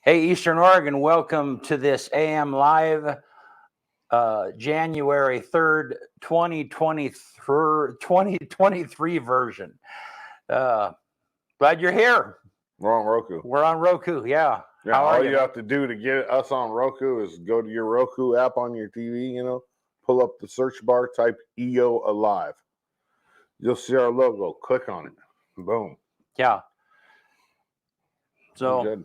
Hey, Eastern Oregon, welcome to this AM Live, January 3rd, 2023 version. Glad you're here. We're on Roku. We're on Roku, yeah. Yeah, all you have to do to get us on Roku is go to your Roku app on your TV, pull up the search bar, type EOA Live. You'll see our logo. Click on it. Boom. Yeah. So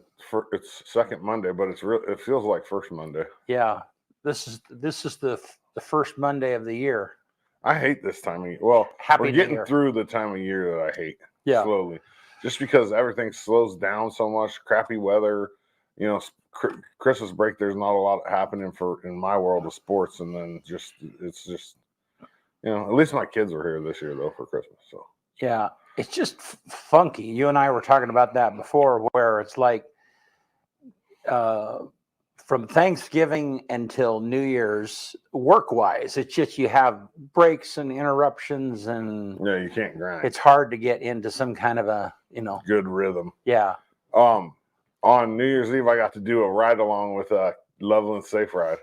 it's second Monday, but it feels like first Monday. Yeah. This is the first Monday of the year. I hate this time of year. Well, we're getting through the time of year that I hate. Yeah. Slowly. Just because everything slows down so much, crappy weather, Christmas break, there's not a lot happening in my world of sports, and then it's just at least my kids were here this year though for Christmas. So yeah, it's just funky. You and I were talking about that before, where it's like from Thanksgiving until New Year's, work-wise, it's just you have breaks and interruptions, and yeah, you can't grind. It's hard to get into some kind of a good rhythm. Yeah. On New Year's Eve, I got to do a ride along with Loveland Safe Ride.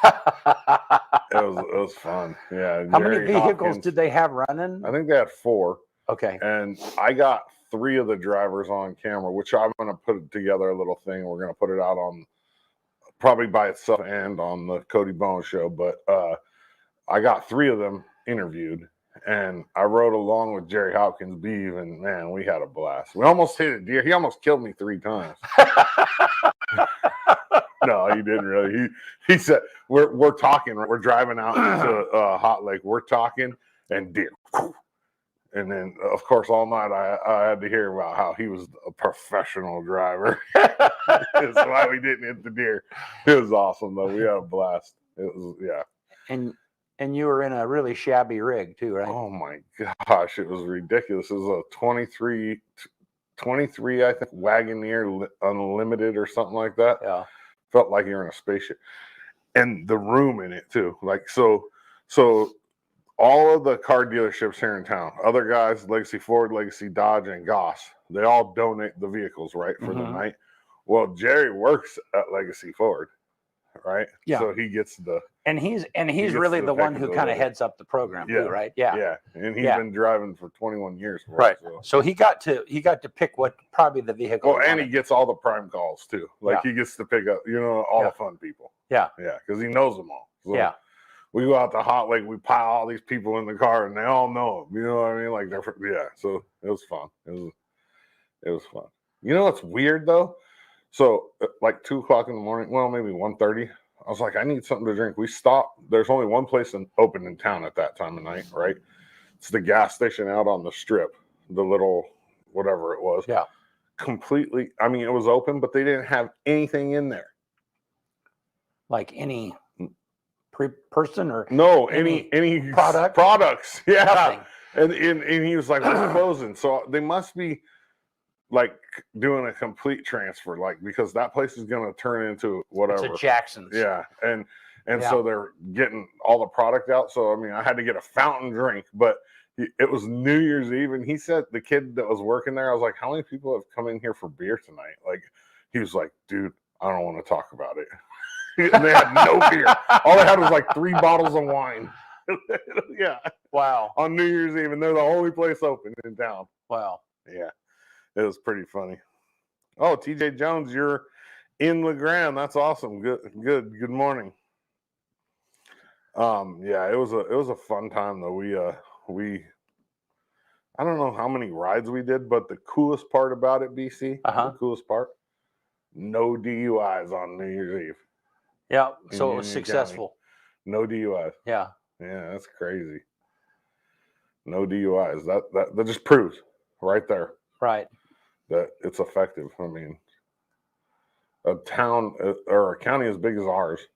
It was fun. Yeah. How many vehicles did they have running? I think they had 4. Okay. And I got 3 of the drivers on camera, which I'm going to put together a little thing. We're going to put it out on probably by itself and on the Cody Bowen show. But I got 3 of them interviewed, and I rode along with Jerry Hopkins Beeve, and man, we had a blast. We almost hit a deer. He almost killed me 3 times. No, he didn't really. He said, we're talking. We're driving out to Hot Lake. We're talking, and deer. And then, of course, all night I had to hear about how he was a professional driver. That's why we didn't hit the deer. It was awesome, though. We had a blast. It was, yeah. And you were in a really shabby rig, too, right? Oh, my gosh. It was ridiculous. It was a 23, I think, Wagoneer Unlimited or something like that. Yeah. Felt like you were in a spaceship. And the room in it, too. Like, so all of the car dealerships here in town, other guys, Legacy Ford, Legacy Dodge, and Goss, they all donate the vehicles, right, for the night. Well, Jerry works at Legacy Ford, right? Yeah. So he gets the... And he's really the one who kind of heads up the program, too, right? Yeah. Yeah. And he's been driving for 21 years. Right. So he got to pick probably the vehicle. Well, and he gets all the prime calls, too. Like, he gets to pick up, all the fun people. Yeah. Yeah, because he knows them all. So, yeah. We go out to Hot Lake, we pile all these people in the car, and they all know him. You know what I mean? Like, so it was fun. It was fun. You know what's weird, though? So, like 2 o'clock in the morning, well, maybe 1:30, I was like, I need something to drink. We stopped. There's only one place open in town at that time of night, right? It's the gas station out on the strip, the little whatever it was. Yeah. Completely, I mean, it was open, but they didn't have anything in there. Like any... person or any products, yeah. Nothing. And he was like, we're closing. So they must be like doing a complete transfer, like, because that place is going to turn into whatever. It's a Jackson's. Yeah. And so they're getting all the product out. So, I mean, I had to get a fountain drink, but it was New Year's Eve. And he said, the kid that was working there, I was like, how many people have come in here for beer tonight? Like, he was like, dude, I don't want to talk about it. And they had no beer. All they had was like 3 bottles of wine. Yeah. Wow. On New Year's Eve, and they're the only place open in town. Wow. Yeah. It was pretty funny. Oh, TJ Jones, you're in LeGrand. That's awesome. Good morning. Yeah, it was a fun time though. We I don't know how many rides we did, but the coolest part about it, BC, the coolest part, no DUIs on New Year's Eve. Yeah, so it was successful. No DUIs. Yeah. Yeah, that's crazy. No DUIs. That just proves right there. Right. That it's effective. I mean, a town or a county as big as ours,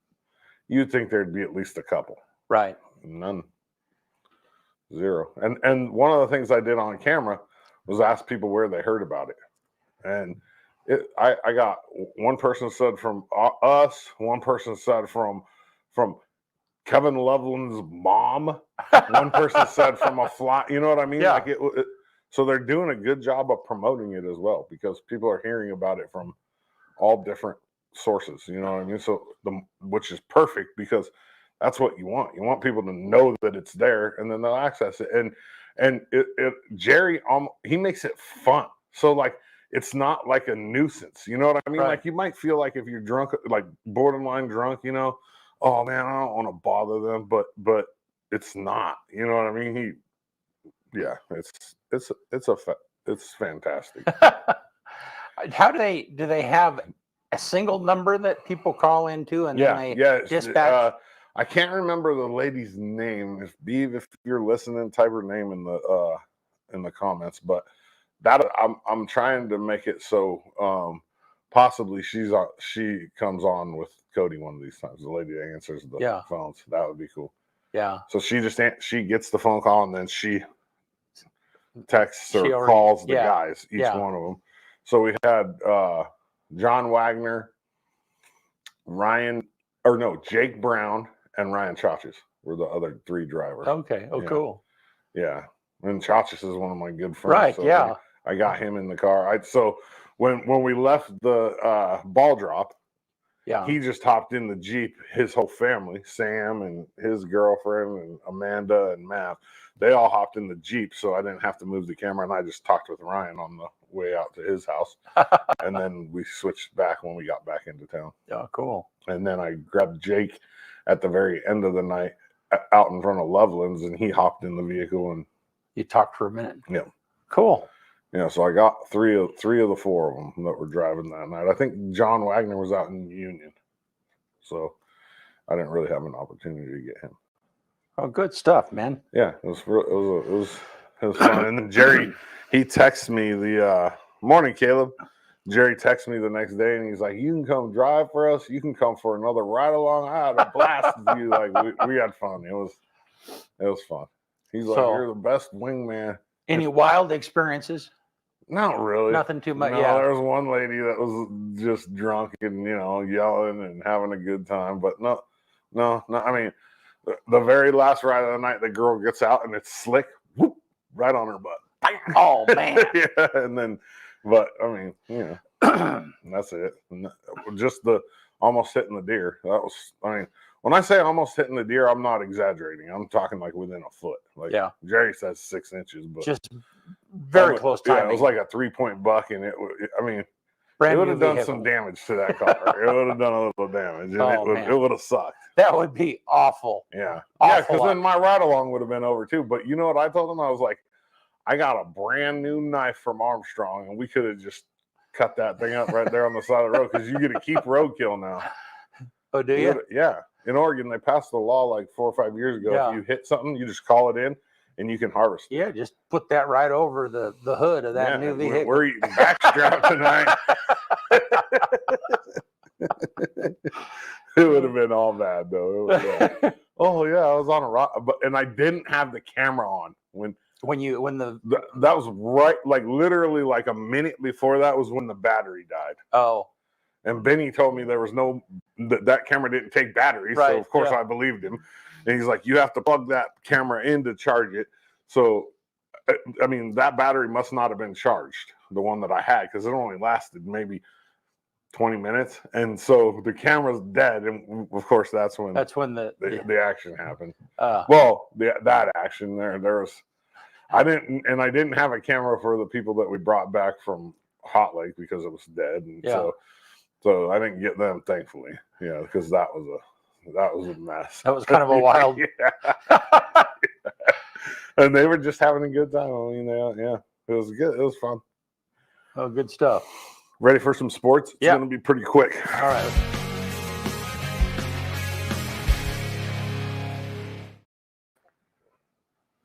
you'd think there'd be at least a couple. Right. None. 0. And one of the things I did on camera was ask people where they heard about it. And I got one person said from us, one person said from Kevin Loveland's mom, one person said from a fly. You know what I mean? Yeah. Like so they're doing a good job of promoting it as well, because people are hearing about it from all different sources. You know what I mean? So which is perfect because that's what you want. You want people to know that it's there, and then they'll access it. And Jerry, he makes it fun. So like, it's not like a nuisance. You know what I mean? Right. Like, you might feel like if you're drunk, like borderline drunk, you know, oh man, I don't want to bother them, but it's not. You know what I mean? It's fantastic. How do they have a single number that people call into and then they dispatch? I can't remember the lady's name. If you're listening, type her name in the comments. But that I'm trying to make it so possibly she comes on with Cody one of these times. The lady that answers the phones. That would be cool. Yeah. So she gets the phone call and then she texts or calls the guys, each one of them. So we had John Wagner, Jake Brown, and Ryan Chachas were the other 3 drivers. Okay. Oh, cool. Yeah. And Chachas is one of my good friends. Right. So yeah. I got him in the car. So when we left the ball drop, he just hopped in the Jeep, his whole family, Sam and his girlfriend and Amanda and Matt, they all hopped in the Jeep, so I didn't have to move the camera, and I just talked with Ryan on the way out to his house. And then we switched back when we got back into town. Oh, cool. And then I grabbed Jake at the very end of the night out in front of Loveland's, and he hopped in the vehicle. And you talked for a minute. Yeah. Cool. Yeah, so I got three of the 4 of them that were driving that night. I think John Wagner was out in Union, so I didn't really have an opportunity to get him. Oh, good stuff, man. Yeah, it was fun. And then Jerry, he texts me the morning, Caleb. Jerry texts me the next day, and he's like, "You can come drive for us. You can come for another ride along. I had a blast with you. Like we had fun. It was fun." He's like, "You're the best wingman." Any wild experiences? Not really. Nothing too much. No, yeah. There was one lady that was just drunk and yelling and having a good time, but no. I mean, the very last ride of the night, the girl gets out and it's slick, whoop, right on her butt. Oh man. Yeah, and then, but I mean, that's it. Just the almost hitting the deer. That was, I mean, when I say almost hitting the deer, I'm not exaggerating. I'm talking like within a foot. Like Jerry says 6 inches, but just very close timing. Yeah, it was like a 3-point buck, and it would have done some damage to that car. It would have done a little damage, and it would have sucked. That would be awful. Yeah. Yeah, because then my ride along would have been over too. But you know what I told him? I was like, I got a brand new knife from Armstrong, and we could have just cut that thing up right there on the side of the road because you get to keep roadkill now. Oh, do you? Yeah. In Oregon, they passed the law like 4 or 5 years ago. If you hit something, you just call it in and you can harvest it. Yeah, just put that right over the hood of that new vehicle. We're eating backstrap tonight. It would have been all bad, though. Oh, yeah, I was on a rock. And I didn't have the camera on when that was right, like literally like a minute before that was when the battery died. Oh. And Benny told me there was that camera didn't take batteries, so of course I believed him. And he's like, you have to plug that camera in to charge it. So, I mean, that battery must not have been charged, the one that I had, because it only lasted maybe 20 minutes. And so the camera's dead, and of course that's when the action happened. That action there was. I didn't have a camera for the people that we brought back from Hot Lake because it was dead, and so I didn't get them, thankfully. Yeah, because that was a mess. That was kind of a wild. And they were just having a good time. I mean, it was good. It was fun. Oh, good stuff. Ready for some sports? It's going to be pretty quick. All right.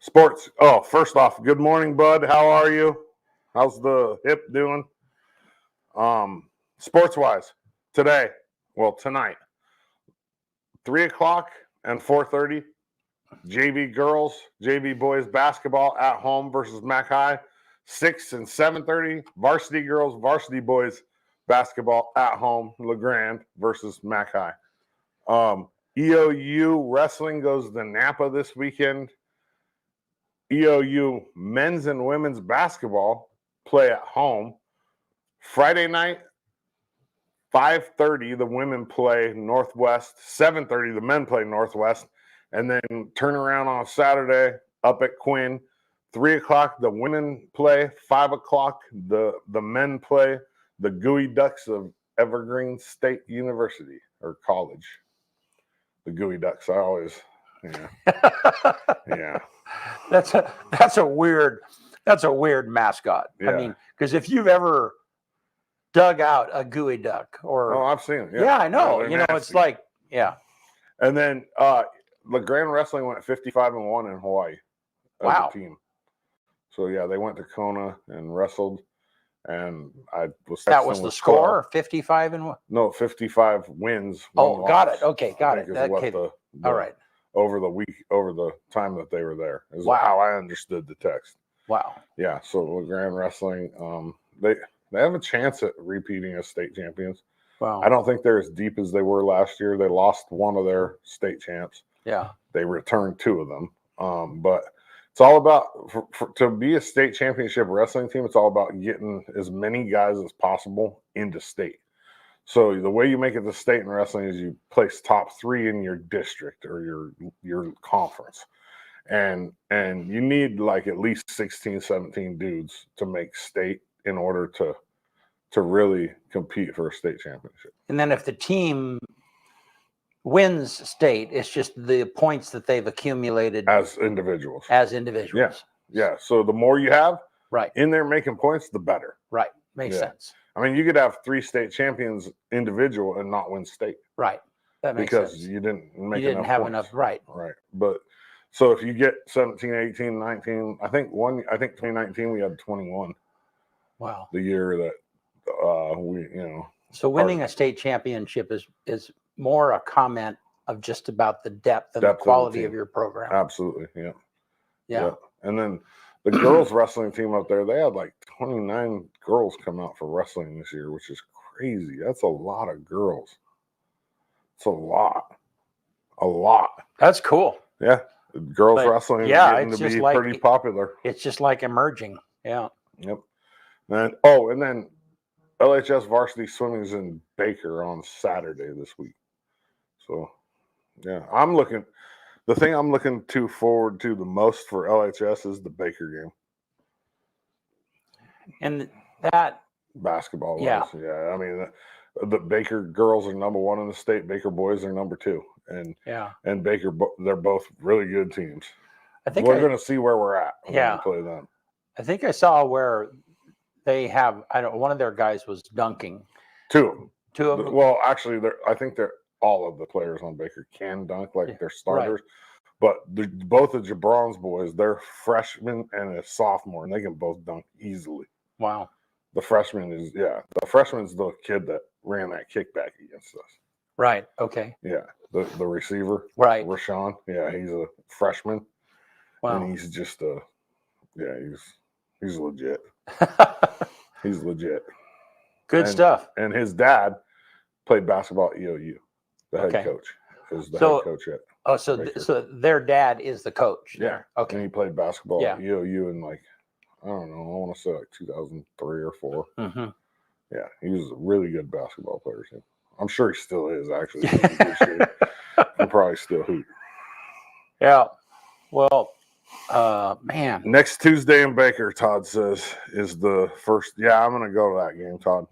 Sports. Oh, first off, good morning, bud. How are you? How's the hip doing? Sports-wise, tonight, 3:00 and 4:30, JV girls, JV boys basketball at home versus Mac High. 6 and 7:30, varsity girls, varsity boys basketball at home, LeGrand versus Mac High. EOU wrestling goes to Napa this weekend. EOU men's and women's basketball play at home Friday night, 5:30 the women play Northwest, 7:30 the men play Northwest, and then turn around on Saturday up at Quinn. 3 o'clock the women play, 5 o'clock the men play the Gooey Ducks of Evergreen State University or College. The Gooey Ducks. I always, yeah. That's a weird mascot. Yeah. I mean, because if you've ever dug out a gooey duck or Oh, I've seen it. yeah, I know. they're You know, it's nasty. like And then LeGrand Wrestling went 55-1 in Hawaii as Wow. a team. So yeah, they went to Kona and wrestled, and I was. That was the with score, 55 and what? No, 55 wins. Oh, one got loss, it. Okay, I got think it. is what Okay. the All right. over the time that they were there is Wow. how I understood the text. Wow. Yeah, so LeGrand Wrestling, they have a chance at repeating as state champions. Wow. I don't think they're as deep as they were last year. They lost one of their state champs. Yeah. They returned 2 of them. But it's all about to be a state championship wrestling team. It's all about getting as many guys as possible into state. So the way you make it to state in wrestling is you place top 3 in your district or your conference. And you need like at least 16, 17 dudes to make state in order to really compete for a state championship. And then if the team wins state, it's just the points that they've accumulated As individuals. Yeah. So the more you have right in there making points, the better. Right. Makes sense. I mean, you could have 3 state champions individual and not win state. Right. That makes because sense. you didn't make You didn't enough have points. enough. Right. Right. But so if you get 17, 18, 19, I think 2019 we had 21. Wow. The year that we, So winning a state championship is more a comment of just about the depth and the quality of your program. Absolutely. Yeah. Yeah. And then the girls wrestling team up there, they had like 29 girls come out for wrestling this year, which is crazy. That's a lot of girls. It's a lot. That's cool. Yeah. Girls wrestling is getting to be pretty popular. It's just like emerging. Yeah. Yep. And then LHS varsity swimming is in Baker on Saturday this week. So, yeah, the thing I'm looking forward to the most for LHS is the Baker game. And that basketball. Yeah. Yeah. I mean, the Baker girls are number 1 in the state. Baker boys are number 2. And Baker, they're both really good teams. I think we're going to see where we're at when we play them. I think I saw where they have, one of their guys was dunking. 2 of them. Well, actually, I think they're all of the players on Baker can dunk, like they're starters. Right. But both of Jabron's boys, they're freshmen and a sophomore, and they can both dunk easily. Wow. The freshman's the kid that ran that kickback against us. Right. Okay. Yeah. The receiver. Right. Rashawn. Yeah, he's a freshman. Wow. And he's just he's legit. He's legit. Good stuff. And his dad played basketball at EOU. The head coach is the head coach at. Oh, so their dad is the coach. Yeah. Okay. And he played basketball at EOU in I don't know, I want to say 2003 or 4. Mm-hmm. Yeah, he was a really good basketball player too. I'm sure he still is, actually. He'll probably still hoop. Yeah. Well, man. Next Tuesday in Baker, Todd says, is the first. Yeah, I'm going to go to that game, Todd.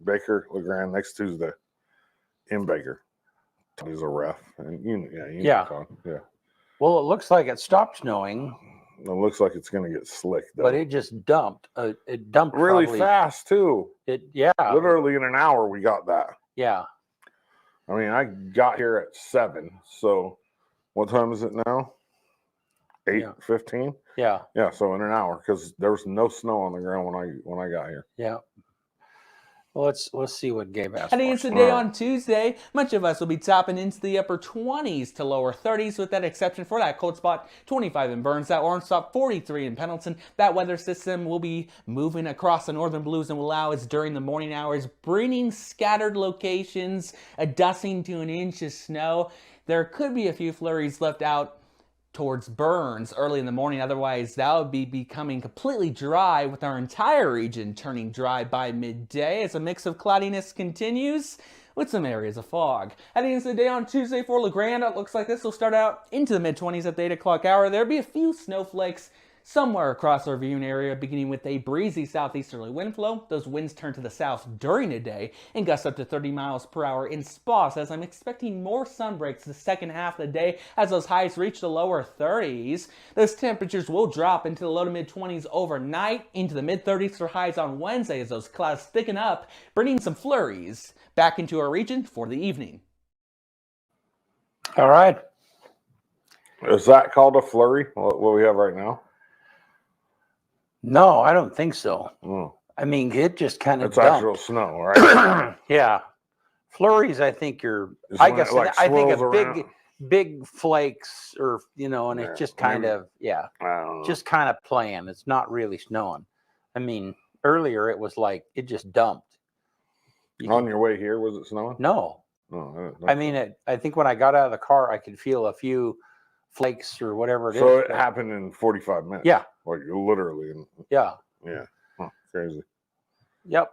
Baker, LeGrand, next Tuesday in Baker. Todd is a ref. And you know Todd. Yeah. Well, it looks like it stopped snowing. It looks like it's going to get slick, though. But it just dumped. It dumped really probably, fast, too. Literally in an hour, we got that. Yeah. I mean, I got here at 7. So what time is it now? 8:15? Yeah. Yeah, so in an hour, because there was no snow on the ground when I got here. Yeah. Well, let's see what Gabe asked. Heading into the day on Tuesday, much of us will be topping into the upper 20s to lower 30s, with that exception for that cold spot 25 in Burns, that orange spot 43 in Pendleton. That weather system will be moving across the northern blues and will allow us during the morning hours, bringing scattered locations, a dusting to an inch of snow. There could be a few flurries left out towards Burns early in the morning. Otherwise, that would be becoming completely dry, with our entire region turning dry by midday as a mix of cloudiness continues with some areas of fog. Heading into the day on Tuesday for LeGrand, it looks like this will start out into the mid-20s at the 8 o'clock hour. There'll be a few snowflakes somewhere across our viewing area, beginning with a breezy southeasterly wind flow. Those winds turn to the south during the day and gust up to 30 miles per hour in spots, as I'm expecting more sun breaks the second half of the day as those highs reach the lower 30s. Those temperatures will drop into the low to mid 20s overnight, into the mid 30s for highs on Wednesday as those clouds thicken up, bringing some flurries back into our region for the evening. All right. Is that called a flurry? What we have right now? No, I don't think so. Mm. I mean, it just kind of It's actual snow, right? Yeah. Flurries, I think It's I when guess it, like, I think swirls of around. big flakes, or, and Yeah, it's just kind maybe. of, yeah, I don't know. just kind of playing. It's not really snowing. I mean, earlier it was like it just dumped. On your way here, was it snowing? No. Oh, I mean, I think when I got out of the car, I could feel a few flakes or whatever it is. so it happened in 45 minutes. Yeah. Like literally. Yeah. Yeah. Huh, crazy. Yep.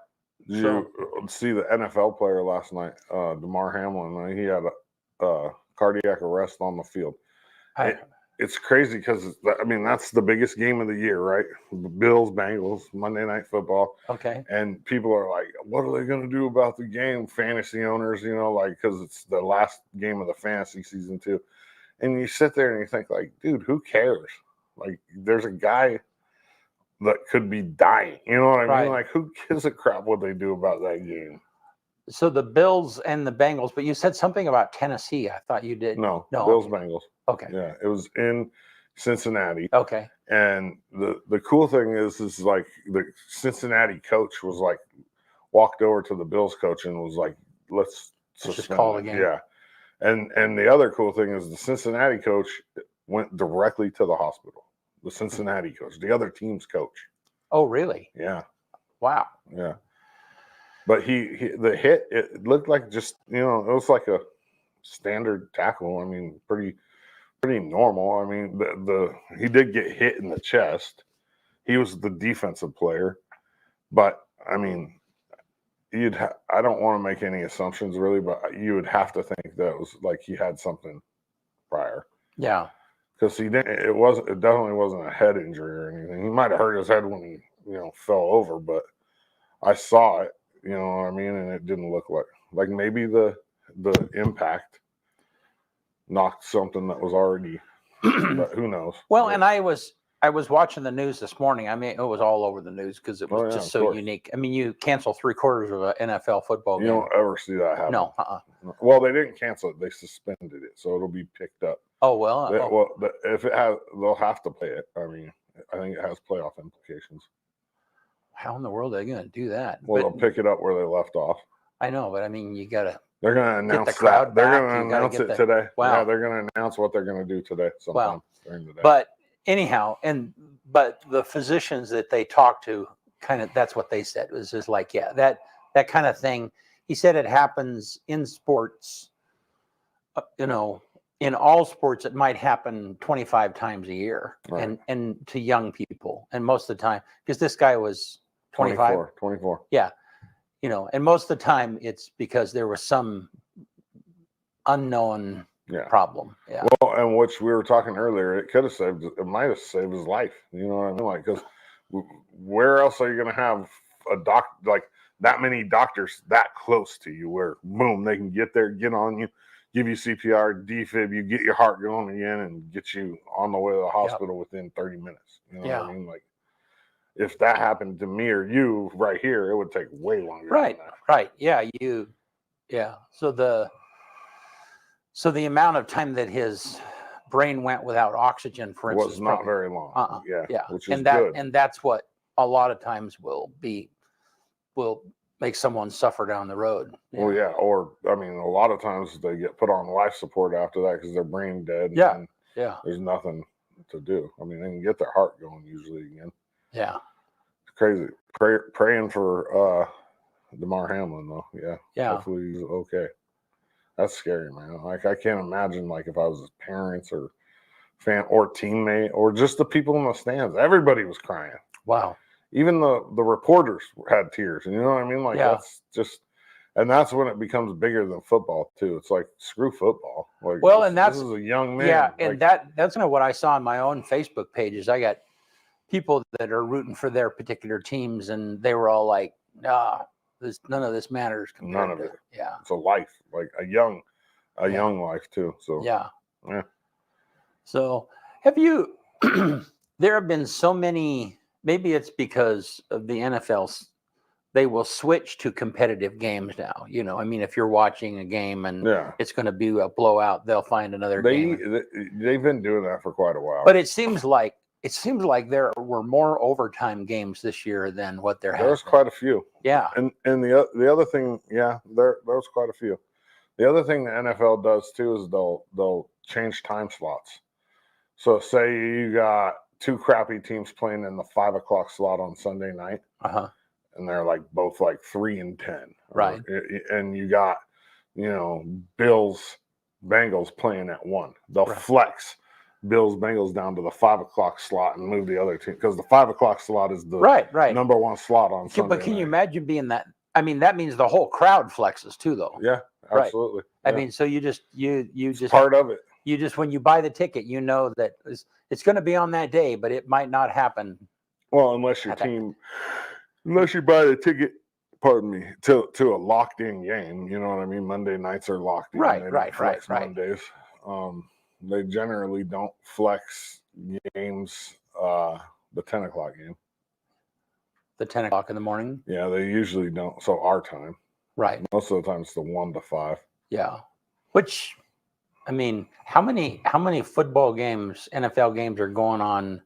Did you see the NFL player last night, DeMar Hamlin? He had a cardiac arrest on the field. It's crazy because, I mean, that's the biggest game of the year, right? Bills, Bengals, Monday Night Football. Okay. And people are like, what are they going to do about the game? Fantasy owners, like, because it's the last game of the fantasy season too. And you sit there and you think, like, dude, who cares? Like, there's a guy that could be dying. You know what I mean? Like, who gives a crap what they do about that game? So the Bills and the Bengals, but you said something about Tennessee. I thought you did. No. Bills, Bengals. Okay. Yeah, it was in Cincinnati. Okay. And the cool thing is like the Cincinnati coach was like, walked over to the Bills coach and was like, let's just call the game. Yeah. And the other cool thing is the Cincinnati coach went directly to the hospital. The Cincinnati coach, the other team's coach. Oh, really? Yeah. Wow. Yeah. But the hit, it looked like just, it was like a standard tackle. I mean, pretty normal. I mean, he did get hit in the chest. He was the defensive player, but I mean, I don't want to make any assumptions really, but you would have to think that it was like he had something prior. Yeah. Because it definitely wasn't a head injury or anything. He might have hurt his head when he, fell over, but I saw it, you know what I mean? And it didn't look like maybe the impact knocked something that was already, but who knows? Well, and I was watching the news this morning. I mean, it was all over the news because it was just so unique. I mean, you cancel 3/4 of an NFL football game. You don't ever see that happen. No. Well, they didn't cancel it; they suspended it, so it'll be picked up. Oh well. Well, if it has, they'll have to play it. I mean, I think it has playoff implications. How in the world are they going to do that? Well, they'll pick it up where they left off. I know, but I mean, you got to. They're going to announce the crowd that. They're back. going You to gotta announce get it today. Wow. Yeah, they're going to announce what they're going to do today sometime during the day. But anyhow, but the physicians that they talked to, kind of, that's what they said, was just like, yeah, that kind of thing. He said it happens in sports, in all sports. It might happen 25 times a year, Right. and to young people, and most of the time, because this guy was 25. 24. Yeah. And most of the time it's because there was some unknown problem. Yeah. Well, and which we were talking earlier, it might have saved his life. You know what I mean? Like, because where else are you going to have a like that many doctors that close to you where, boom, they can get there, get on you, give you CPR, defib, you get your heart going again and get you on the way to the hospital within 30 minutes. You know what I mean? Like, if that happened to me or you right here, it would take way longer. Right. Than that. Right. Yeah. So the amount of time that his brain went without oxygen, for instance, was not very long. Yeah. Which is good. And that's what a lot of times will make someone suffer down the road. Well, yeah. Or, I mean, a lot of times they get put on life support after that because they're brain dead. Yeah. And Yeah. there's nothing to do. I mean, they can get their heart going usually again. Yeah. It's crazy. Praying for DeMar Hamlin, though. Yeah. Yeah. Hopefully he's okay. That's scary, man. Like, I can't imagine, like, if I was his parents or fan or teammate or just the people in the stands. Everybody was crying. Wow. Even the reporters had tears. You know what I mean? Like Yeah. that's just, and that's when it becomes bigger than football too. It's like screw football. Like, Well, this, and that's this is a young man. yeah, Like, and that's kind of what I saw on my own Facebook pages. I got people that are rooting for their particular teams, and they were all like, "Nah, none of this matters." None of to, it. Yeah. It's a life, like a young Yeah. life too. So Yeah. Yeah. So have you? There have been so many. Maybe it's because of the NFL. They will switch to competitive games now. You know, I mean, if you're watching a game and yeah, it's going to be a blowout, they'll find another game. they've been doing that for quite a while. But it seems like there were more overtime games this year than what there There's has been. quite a few. Yeah. And the other thing, yeah, there's quite a few. The other thing the NFL does too is they'll change time slots. So say you got two crappy teams playing in the 5 o'clock slot on Sunday night, Uh-huh. and they're like both like 3-10, Right. And you got Bills Bengals playing at 1. They'll Right. flex Bills Bengals down to the 5 o'clock slot and move the other team because the 5 o'clock slot is the Right. number one slot on Sunday. But can you night. imagine being that? I mean, that means the whole crowd flexes too, though. Yeah, Right. absolutely. I Yeah. mean, so you just Part of it. you just when you buy the ticket, you know that it's going to be on that day, but it might not happen. Well, unless you buy the ticket, pardon me, to a locked in game. You know what I mean? Monday nights are locked in. Right, They don't right, flex right. Mondays. They generally don't flex games. The 10 o'clock game. The 10 o'clock in the morning. Yeah, they usually don't. So our time. Right. Most of the time it's the 1 to 5. Yeah. Which, I mean, how many football games, NFL games are going on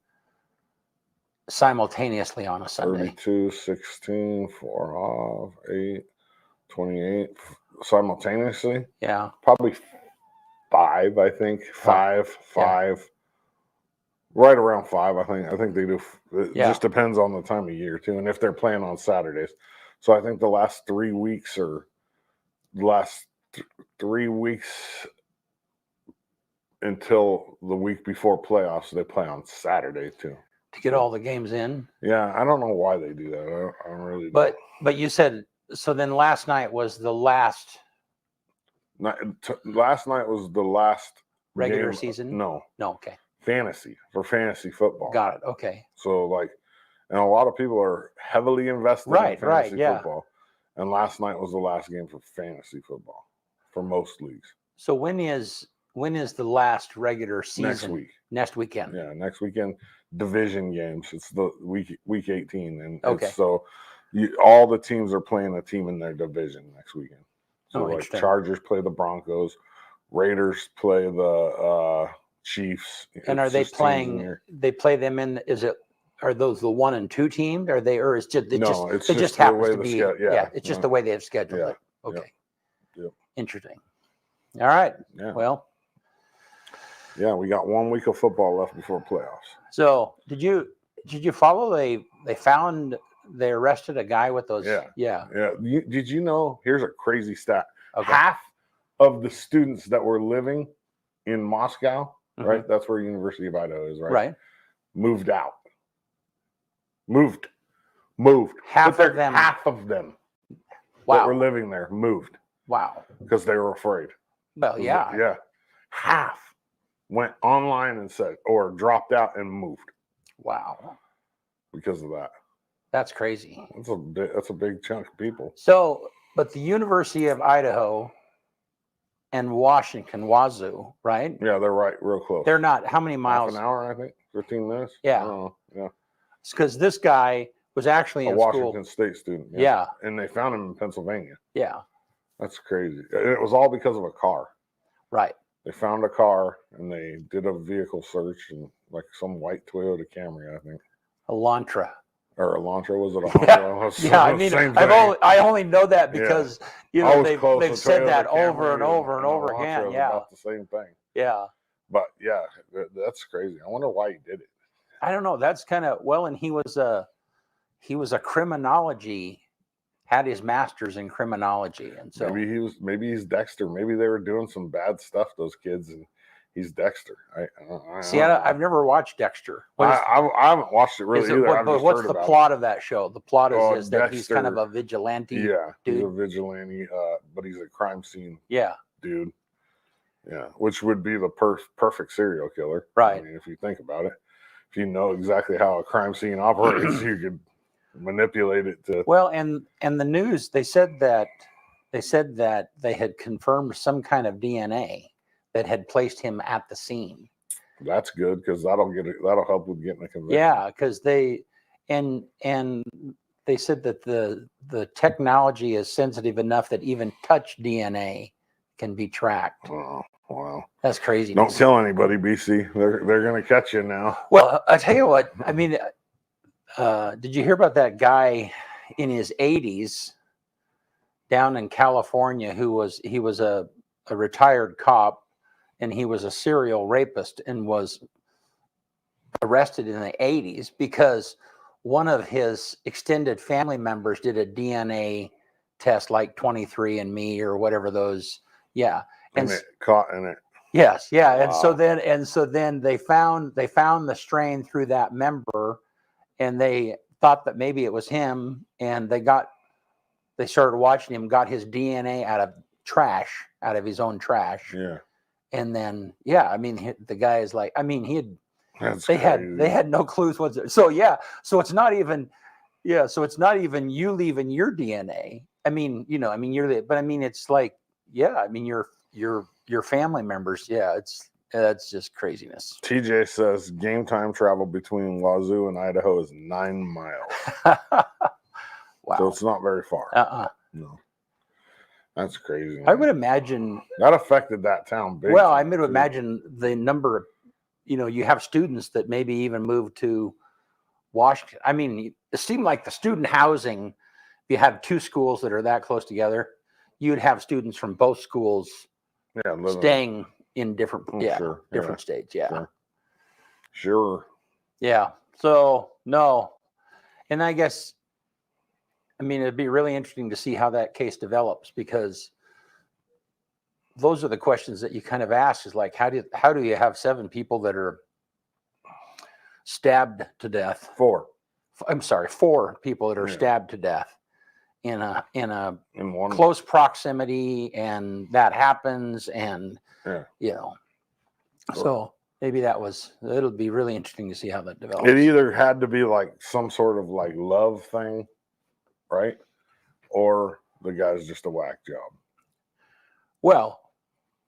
simultaneously on a Sunday? 32, 16, 4 off, 8, 28 simultaneously. Yeah. Probably 5, I think. Five. Right around 5, I think. I think they do. It just depends on the time of year too, and if they're playing on Saturdays. So I think the last 3 weeks until the week before playoffs, they play on Saturday too. To get all the games in. Yeah, I don't know why they do that. I don't really. But you said so. Then last night was the last. Last night was the last regular game. season. No. Okay. Fantasy football. Got it. Okay. So like, and a lot of people are heavily invested in fantasy football. And last night was the last game for fantasy football for most leagues. So when is the last regular season? Next week. Next weekend. Yeah, next weekend. Division games. It's the week 18, and okay. So all the teams are playing a team in their division next weekend. So like Chargers play the Broncos, Raiders play the Chiefs. And are they playing? They play them in. Are those the 1 and 2 teams? Are they, or is just it just happens to be? It's just the way they have scheduled it. Okay. Yep. Interesting. All right. Yeah. Well. Yeah, we got 1 week of football left before playoffs. So did you follow? They arrested a guy with those. Yeah. Did you know? Here's a crazy stat. Okay. Half of the students that were living in Moscow, right? That's where University of Idaho is, right? Right. Moved out. Moved. Half of them. Wow. That were living there moved. Wow. Because they were afraid. Well, yeah. Yeah. Half went online and said, or dropped out and moved. Wow. Because of that. That's crazy. That's a big chunk of people. So, but the University of Idaho and Washington, Wazoo, right? Yeah, they're right, real close. They're not. How many miles? Half an hour, I think. 15 minutes. Yeah. I don't know. Yeah. It's because this guy was actually in Washington school. State student. Yeah. And they found him in Pennsylvania. Yeah. That's crazy. It was all because of a car. Right. They found a car and they did a vehicle search and like some white Toyota Camry, I think. Elantra. Or Elantra, was it a Honda? Yeah, I mean, I only know that because they've said that over and over and over again. Yeah, about the same thing. Yeah, but yeah, that's crazy. I wonder why he did it. I don't know. That's kind of and he was a criminology, had his master's in criminology, and so maybe he's Dexter. Maybe they were doing some bad stuff, those kids, and He's Dexter. See, I've never watched Dexter. What is, I haven't watched it really is it, either. what, I've but just what's heard the about plot of that show? The plot Oh, is that he's kind of Dexter. a vigilante. it. Yeah, he's a dude. vigilante, but he's a crime scene Yeah, dude. Yeah, which would be the perfect serial killer. Right. I mean, if you think about it, if you know exactly how a crime scene operates, you could manipulate it to. well, and the news, they said that they had confirmed some kind of DNA that had placed him at the scene. That's good because that'll help with getting a conviction. Yeah, because they and they said that the technology is sensitive enough that even touch DNA can be tracked. Oh, wow. That's crazy. Don't kill anybody, BC. They're gonna catch you now. Well, I tell you what. I mean, did you hear about that guy in his 80s down in California who was a retired cop, and he was a serial rapist and was arrested in the 80s because one of his extended family members did a DNA test like 23andMe or whatever those. Yeah. And it caught in it. Yes. Yeah. Wow. And so then they found the strain through that member, and they thought that maybe it was him, and they started watching him, got his DNA out of his own trash. Yeah. And then, yeah, I mean, the guy is like, I mean, That's they crazy. had no clues whatsoever. So yeah, so it's not even you leaving your DNA. I mean, but I mean, it's like, yeah, I mean, your family members. Yeah, that's just craziness. TJ says game time travel between Wazoo and Idaho is 9 miles. Wow. So it's not very far. No. That's crazy. Man. I would imagine that affected that town big. Well, I would imagine the number of, you have students that maybe even moved to Washington. I mean, it seemed like the student housing, if you have two schools that are that close together, you'd have students from both schools staying in different states. Yeah. Sure. Yeah. So, no. And I guess, I mean, it'd be really interesting to see how that case develops, because those are the questions that you kind of ask, is like, how do you have 7 people that are stabbed to death? 4 people that are stabbed to death in one close proximity, and that happens, and so maybe it'll be really interesting to see how that develops. It either had to be like some sort of like love thing, right? Or the guy's just a whack job. Well,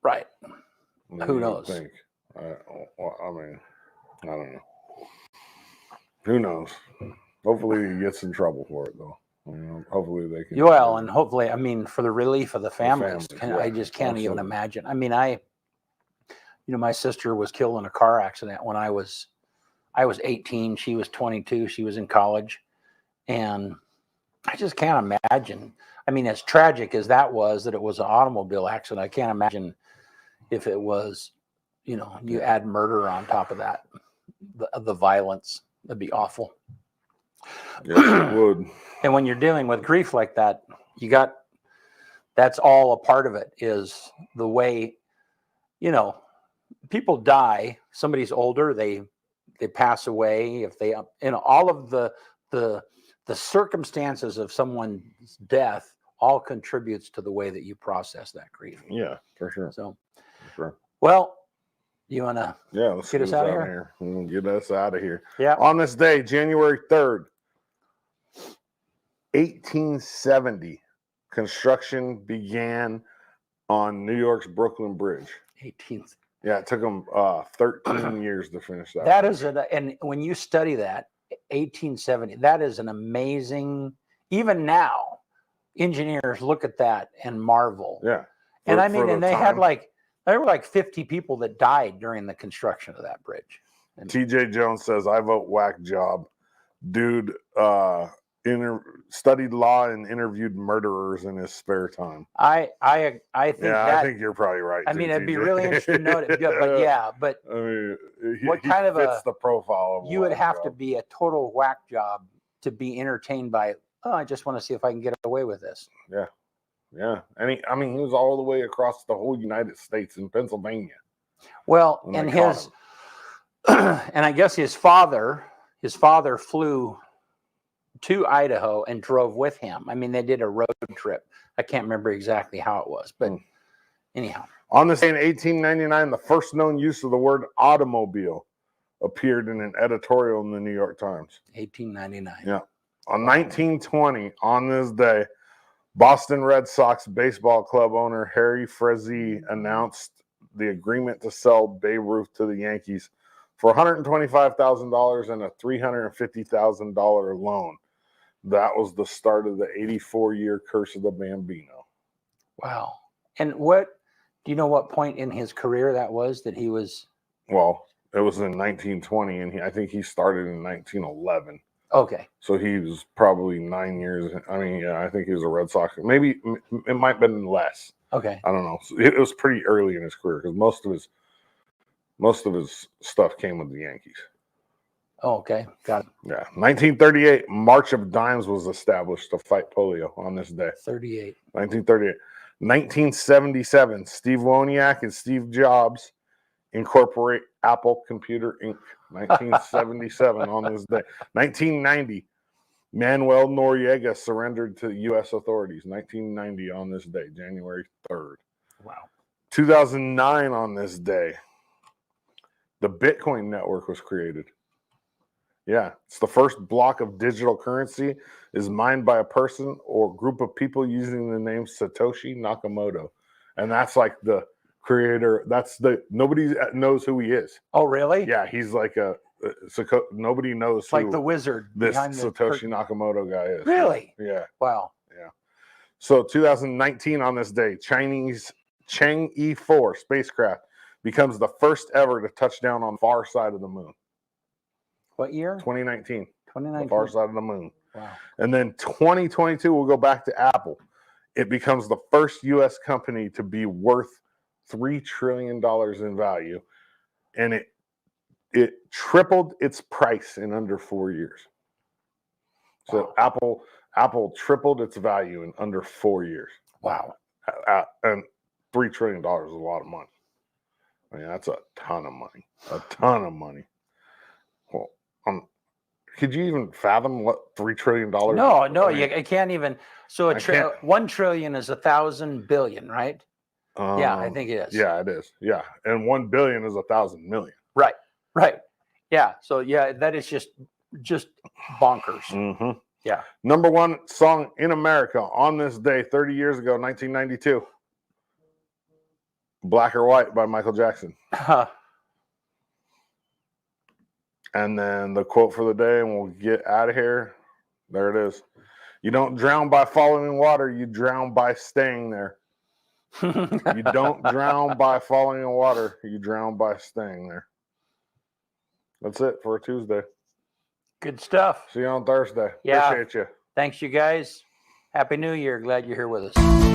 right. Who You knows? Think. I mean, I don't know. Who knows? Hopefully he gets in trouble for it, though. Hopefully they can. Well, and hopefully, I mean, for the relief of the families, I just can't absolutely. even imagine. I mean, my sister was killed in a car accident when I was 18. She was 22. She was in college, and I just can't imagine. I mean, as tragic as that it was an automobile accident, I can't imagine if it was, you add murder on top of that, the violence. That'd be awful. Yes, it would. And when you're dealing with grief like that, that's all a part of it, is the way, people die. Somebody's older, they pass away. If they, all of the circumstances of someone's death all contributes to the way that you process that grief. Yeah, for sure. So, for sure. Well, you want to let's get us out of here? We'll get us out of here. Yeah. On this day, January 3rd, 1870, construction began on New York's Brooklyn Bridge. 18th. Yeah, it took them 13 years to finish that. That is and when you study that, 1870, that is an amazing, even now, engineers look at that and marvel. Yeah. And I mean, and there were like 50 people that died during the construction of that bridge. And TJ Jones says, I vote whack job. Dude studied law and interviewed murderers in his spare time. I think I think you're probably right. I mean, it'd be really interesting to know it. But I mean, what kind of fits the profile of you would have to be a total whack job to be entertained by, I just want to see if I can get away with this. Yeah. And he was all the way across the whole United States in Pennsylvania. Well, when and they caught his him. and I guess his father flew to Idaho and drove with him. I mean, they did a road trip. I can't remember exactly how it was, but anyhow. On this day in 1899, the first known use of the word automobile appeared in an editorial in the New York Times. 1899. Yeah. On 1920, on this day, Boston Red Sox baseball club owner Harry Frazee announced the agreement to sell Babe Ruth to the Yankees for $125,000 and a $350,000 loan. That was the start of the 84-year curse of the Bambino. Wow. And what do you know what point in his career that was that he was? Well, it was in 1920, and I think he started in 1911. Okay. So he was probably 9 years. I mean, yeah, I think he was a Red Sox. Maybe it might have been less. Okay. I don't know. So it was pretty early in his career because most of his stuff came with the Yankees. Oh, okay. Got it. Yeah. 1938, March of Dimes was established to fight polio on this day. 38. 1938. 1977, Steve Wozniak and Steve Jobs incorporate Apple Computer Inc. 1977 on this day. 1990, Manuel Noriega surrendered to U.S. authorities. 1990 on this day, January 3rd. Wow. 2009 on this day, the Bitcoin network was created. Yeah, it's the first block of digital currency is mined by a person or group of people using the name Satoshi Nakamoto. And that's like the creator. Nobody knows who he is. Oh, really? Yeah, he's like nobody knows It's who like the wizard this behind the Satoshi curtain. Nakamoto guy is. Really? Yeah. Wow. So 2019 on this day, Chinese Chang'e 4 spacecraft becomes the first ever to touch down on the far side of the moon. What year? 2019. 2019. The far side of the moon. Wow. And then 2022, we'll go back to Apple. It becomes the first U.S. company to be worth $3 trillion in value. And it tripled its price in under 4 years. So Wow. Apple tripled its value in under 4 years. Wow. And $3 trillion is a lot of money. I mean, that's a ton of money. A ton of money. Well, could you even fathom what $3 trillion? No, I mean, I can't even. So 1 trillion is 1,000 billion, right? Yeah, I think it is. Yeah, it is. Yeah, and 1 billion is 1,000 million. Right. Yeah. So yeah, that is just bonkers. Mm-hmm. Yeah. Number one song in America on this day, 30 years ago, 1992. Black or White by Michael Jackson. And then the quote for the day, and we'll get out of here. There it is. You don't drown by falling in water. You drown by staying there. You don't drown by falling in water. You drown by staying there. That's it for a Tuesday. Good stuff. See you on Thursday. Yeah. Appreciate you. Thanks, you guys. Happy New Year. Glad you're here with us.